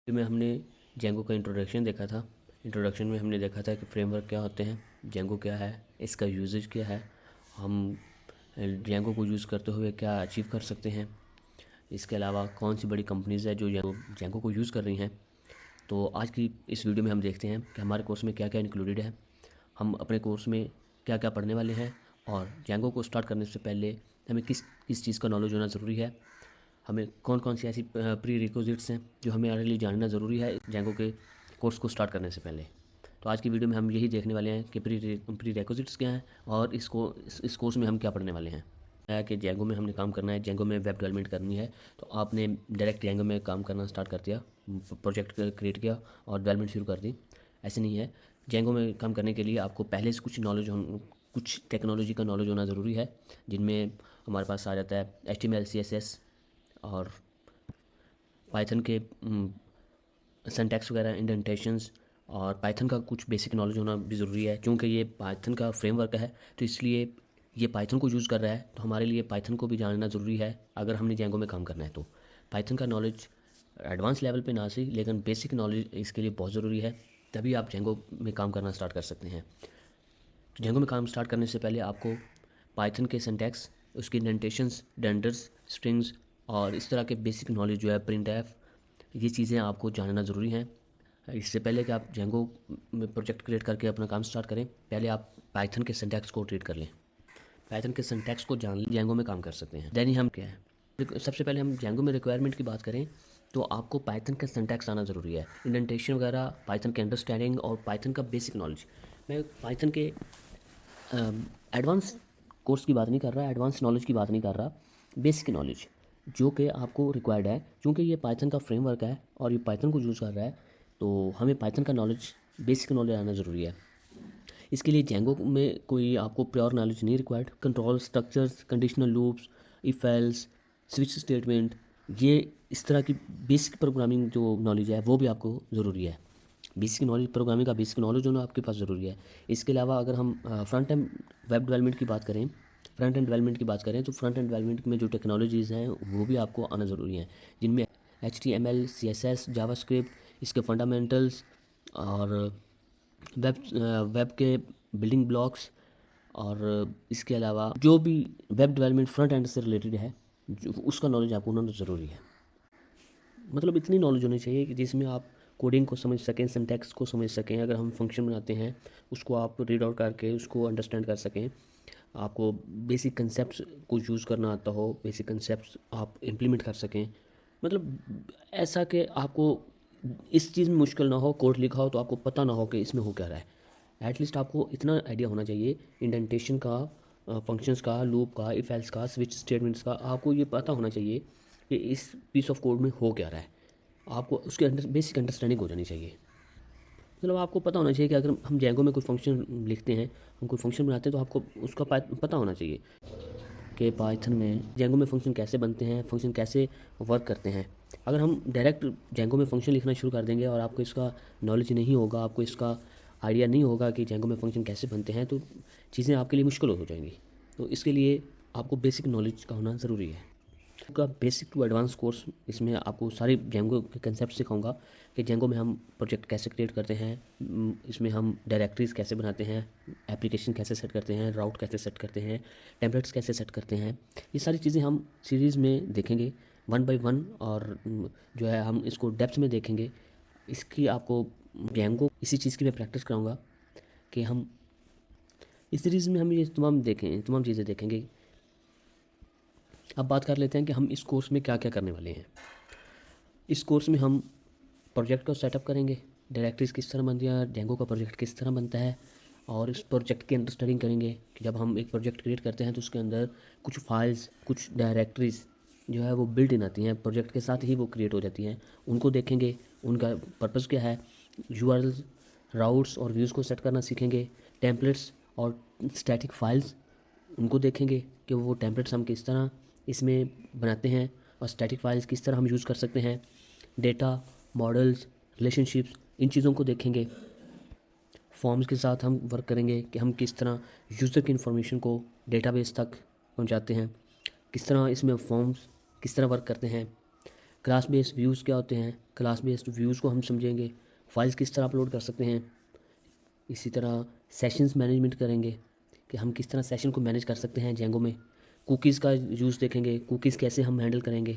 में हमने जेंगो का इंट्रोडक्शन देखा था। इंट्रोडक्शन में हमने देखा था कि फ्रेमवर्क क्या होते हैं, जेंगो क्या है, इसका यूजेज क्या है, हम जेंगो को यूज़ करते हुए क्या अचीव कर सकते हैं। इसके अलावा कौन सी बड़ी कंपनीज़ है जो जेंगो को यूज़ कर रही हैं। तो आज की इस वीडियो में हम देखते हैं कि हमारे कोर्स में क्या क्या इंक्लूडेड है, हम अपने कोर्स में क्या क्या पढ़ने वाले हैं, और जेंगो को स्टार्ट करने से पहले हमें किस किस चीज़ का नॉलेज होना ज़रूरी है, हमें कौन कौन सी ऐसी प्री रिक्विजिट्स हैं जो हमारे लिए जानना ज़रूरी है जेंगो के कोर्स को स्टार्ट करने से पहले। तो आज की वीडियो में हम यही देखने वाले हैं कि प्री रिक्विजिट्स क्या हैं और इस कोर्स में हम क्या पढ़ने वाले हैं। है कि जेंगो में हमने काम करना है, जेंगो में वेब डेवलपमेंट करनी है, तो आपने डायरेक्ट जेंगो में काम करना स्टार्ट कर दिया, प्रोजेक्ट क्रिएट किया और डेवलपमेंट शुरू कर दी। ऐसे नहीं है, जेंगो में काम करने के लिए आपको पहले से कुछ टेक्नोलॉजी का नॉलेज होना ज़रूरी है, जिनमें हमारे पास आ जाता है HTML CSS और पाइथन के सिंटैक्स वगैरह, इंडेंटेशंस, और पाइथन का कुछ बेसिक नॉलेज होना भी ज़रूरी है। क्योंकि ये पाइथन का फ्रेमवर्क है तो इसलिए ये पाइथन को यूज़ कर रहा है, तो हमारे लिए पाइथन को भी जानना ज़रूरी है अगर हमने जेंगो में काम करना है। तो पाइथन का नॉलेज एडवांस लेवल पे ना सही, लेकिन बेसिक नॉलेज इसके लिए बहुत ज़रूरी है, तभी आप जेंगो में काम करना स्टार्ट कर सकते हैं। तो जेंगो में काम स्टार्ट करने से पहले आपको पाइथन के सिंटैक्स, उसकी इंडेंटेशंस, डेंडर्स, स्ट्रिंग्स और इस तरह के बेसिक नॉलेज जो है, प्रिंट एफ, ये चीज़ें आपको जानना ज़रूरी हैं। इससे पहले कि आप जेंगो में प्रोजेक्ट क्रिएट करके अपना काम स्टार्ट करें, पहले आप पाइथन के सिंटैक्स को ट्रीट कर लें। पाइथन के सिंटैक्स को जान लें, जेंगो में काम कर सकते हैं। देन ही हम क्या है, सबसे पहले हम जेंगो में रिक्वायरमेंट की बात करें तो आपको पाइथन का सिंटैक्स आना ज़रूरी है, इंडेंटेशन वगैरह, पाइथन के अंडरस्टैंडिंग और पाइथन का बेसिक नॉलेज। मैं पाइथन के एडवांस कोर्स की बात नहीं कर रहा, एडवांस नॉलेज की बात नहीं कर रहा, बेसिक नॉलेज जो कि आपको रिक्वायर्ड है। क्योंकि ये पाइथन का फ्रेमवर्क है और ये पाइथन को यूज़ कर रहा है, तो हमें पाइथन का नॉलेज, बेसिक नॉलेज आना ज़रूरी है। इसके लिए जेंगो में कोई आपको प्योर नॉलेज नहीं required. Control structures, conditional loops, if else, switch statement, ये इस तरह की बेसिक प्रोग्रामिंग जो नॉलेज है वो भी आपको ज़रूरी है। बेसिक नॉलेज, प्रोग्रामिंग का बेसिक नॉलेज होना आपके पास ज़रूरी है। इसके अलावा अगर हम फ्रंट एंड वेब डेवलपमेंट की बात करें, फ्रंट एंड डेवलपमेंट की बात करें तो फ्रंट एंड डेवलपमेंट में जो टेक्नोलॉजीज़ हैं वो भी आपको आना ज़रूरी है, जिनमें HTML, CSS, जावास्क्रिप्ट, इसके फंडामेंटल्स और वेब के बिल्डिंग ब्लॉक्स, और इसके अलावा जो भी वेब डेवलपमेंट फ्रंट एंड से रिलेटेड है उसका नॉलेज आपको होना ज़रूरी है। मतलब इतनी नॉलेज होनी चाहिए कि जिसमें आप कोडिंग को समझ सकें, सिंटैक्स को समझ सकें, अगर हम फंक्शन बनाते हैं उसको आप रीड आउट करके उसको अंडरस्टैंड कर सकें, आपको बेसिक कंसेप्ट को यूज़ करना आता हो, बेसिक कंसेप्ट आप इम्प्लीमेंट कर सकें। मतलब ऐसा कि आपको इस चीज़ में मुश्किल ना हो, कोड लिखा हो तो आपको पता ना हो कि इसमें हो क्या रहा है। एटलीस्ट आपको इतना आइडिया होना चाहिए इंडेंटेशन का, फंक्शंस का, लूप का, इफ एल्स का, स्विच स्टेटमेंट्स का, आपको ये पता होना चाहिए कि इस पीस ऑफ कोड में हो क्या रहा है। आपको उसके अंदर बेसिक अंडरस्टैंडिंग हो जानी चाहिए। मतलब आपको पता होना चाहिए कि अगर हम जेंगो में कोई फंक्शन लिखते हैं, हम कोई फंक्शन बनाते हैं, तो आपको उसका पता होना चाहिए कि पाइथन में जेंगो में फंक्शन कैसे बनते हैं, फंक्शन कैसे वर्क करते हैं। अगर हम डायरेक्ट जेंगो में फंक्शन लिखना शुरू कर देंगे और आपको इसका नॉलेज नहीं होगा, आपको इसका आइडिया नहीं होगा कि जेंगो में फंक्शन कैसे बनते हैं, तो चीज़ें आपके लिए मुश्किल हो जाएंगी। तो इसके लिए आपको बेसिक नॉलेज का होना ज़रूरी है। का बेसिक टू एडवांस कोर्स, इसमें आपको सारे जेंगो के कंसेप्ट सिखाऊंगा कि जेंगो में हम प्रोजेक्ट कैसे क्रिएट करते हैं, इसमें हम डायरेक्टरीज कैसे बनाते हैं, एप्लीकेशन कैसे सेट करते हैं, राउट कैसे सेट करते हैं, टेम्पलेट्स कैसे सेट करते हैं। ये सारी चीज़ें हम सीरीज़ में देखेंगे 1 बाय 1, और जो है हम इसको डेप्थ में देखेंगे। इसकी आपको जेंगो इसी चीज़ की मैं प्रैक्टिस कराऊँगा कि हम इस सीरीज़ में हम ये तमाम चीज़ें देखेंगे। अब बात कर लेते हैं कि हम इस कोर्स में क्या क्या करने वाले हैं। इस कोर्स में हम प्रोजेक्ट को सेटअप करेंगे, डायरेक्टरीज किस तरह बनती है, जेंगो का प्रोजेक्ट किस तरह बनता है, और इस प्रोजेक्ट की अंडरस्टैंडिंग करेंगे कि जब हम एक प्रोजेक्ट क्रिएट करते हैं तो उसके अंदर कुछ फाइल्स, कुछ डायरेक्टरीज जो है वो बिल्ट इन आती हैं, प्रोजेक्ट के साथ ही वो क्रिएट हो जाती हैं। उनको देखेंगे, उनका पर्पज़ क्या है, URLs, राउट्स और व्यूज़ को सेट करना सीखेंगे। टेम्पलेट्स और स्टैटिक फाइल्स, उनको देखेंगे कि वो टेम्पलेट्स हम किस तरह इसमें बनाते हैं और स्टैटिक फाइल्स किस तरह हम यूज़ कर सकते हैं। डेटा, मॉडल्स, रिलेशनशिप्स, इन चीज़ों को देखेंगे। फॉर्म्स के साथ हम वर्क करेंगे कि हम किस तरह यूज़र की इन्फॉर्मेशन को डेटाबेस तक पहुंचाते हैं, किस तरह इसमें फॉर्म्स किस तरह वर्क करते हैं। क्लास बेस्ड व्यूज़ क्या होते हैं, क्लास बेस्ड व्यूज़ को हम समझेंगे, फाइल्स किस तरह अपलोड कर सकते हैं। इसी तरह सेशंस मैनेजमेंट करेंगे कि हम किस तरह सेशन को मैनेज कर सकते हैं जेंगो में। कुकीज़ का यूज़ देखेंगे, कुकीज़ कैसे हम हैंडल करेंगे।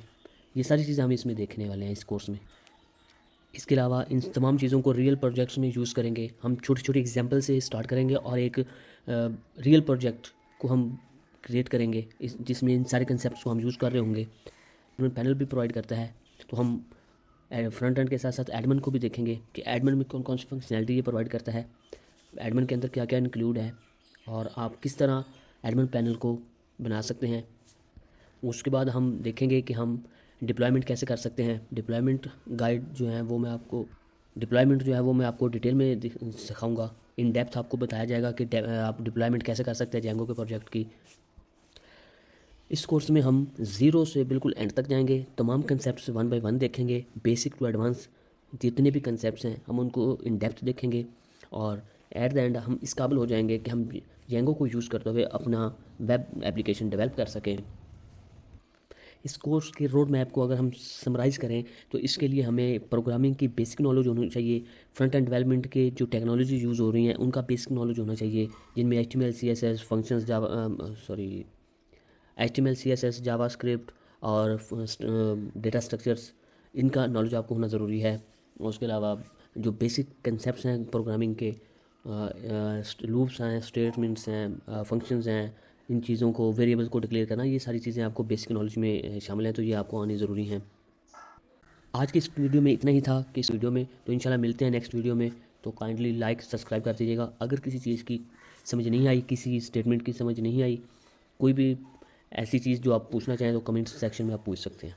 ये सारी चीज़ें हम इसमें देखने वाले हैं इस कोर्स में। इसके अलावा इन तमाम चीज़ों को रियल प्रोजेक्ट्स में यूज़ करेंगे। हम छोटे छोटे एग्जांपल से स्टार्ट करेंगे और एक रियल प्रोजेक्ट को हम क्रिएट करेंगे जिसमें इन सारे कंसेप्ट को हम यूज़ कर रहे होंगे। एडमिन पैनल भी प्रोवाइड करता है, तो हम फ्रंट एंड के साथ साथ एडमिन को भी देखेंगे कि एडमिन में कौन कौन सी फंक्शनैलिटी ये प्रोवाइड करता है, एडमिन के अंदर क्या क्या इंक्लूड है और आप किस तरह एडमिन पैनल को बना सकते हैं। उसके बाद हम देखेंगे कि हम डिप्लॉयमेंट कैसे कर सकते हैं। डिप्लॉयमेंट गाइड जो है वो मैं आपको डिटेल में सिखाऊंगा। इन डेप्थ आपको बताया जाएगा कि आप डिप्लॉयमेंट कैसे कर सकते हैं जेंगो के प्रोजेक्ट की। इस कोर्स में हम ज़ीरो से बिल्कुल एंड तक जाएंगे, तमाम कंसेप्ट वन बाय वन देखेंगे, बेसिक टू एडवांस जितने भी कंसेप्ट हैं हम उनको इन डेप्थ देखेंगे और एट द एंड हम इस काबिल हो जाएंगे कि हम जेंगो को यूज़ करते हुए अपना वेब एप्लीकेशन डेवलप कर सकें। इस कोर्स के रोड मैप को अगर हम समराइज़ करें तो इसके लिए हमें प्रोग्रामिंग की बेसिक नॉलेज होनी चाहिए। फ्रंट एंड डेवलपमेंट के जो टेक्नोलॉजी यूज़ हो रही हैं उनका बेसिक नॉलेज होना चाहिए, जिनमें HTML CSS functions HTML CSS JavaScript और डेटा स्ट्रक्चर्स, इनका नॉलेज आपको होना ज़रूरी है। उसके अलावा जो बेसिक कंसेप्ट हैं प्रोग्रामिंग के, लूप्स हैं, स्टेटमेंट्स हैं, फंक्शंस हैं, इन चीज़ों को, वेरिएबल्स को डिक्लेयर करना, ये सारी चीज़ें आपको बेसिक नॉलेज में शामिल हैं, तो ये आपको आनी ज़रूरी हैं। आज की इस वीडियो में इतना ही था कि इस वीडियो में, तो इंशाल्लाह मिलते हैं नेक्स्ट वीडियो में। तो काइंडली लाइक सब्सक्राइब कर दीजिएगा। अगर किसी चीज़ की समझ नहीं आई, किसी स्टेटमेंट की समझ नहीं आई, कोई भी ऐसी चीज़ जो आप पूछना चाहें तो कमेंट सेक्शन में आप पूछ सकते हैं।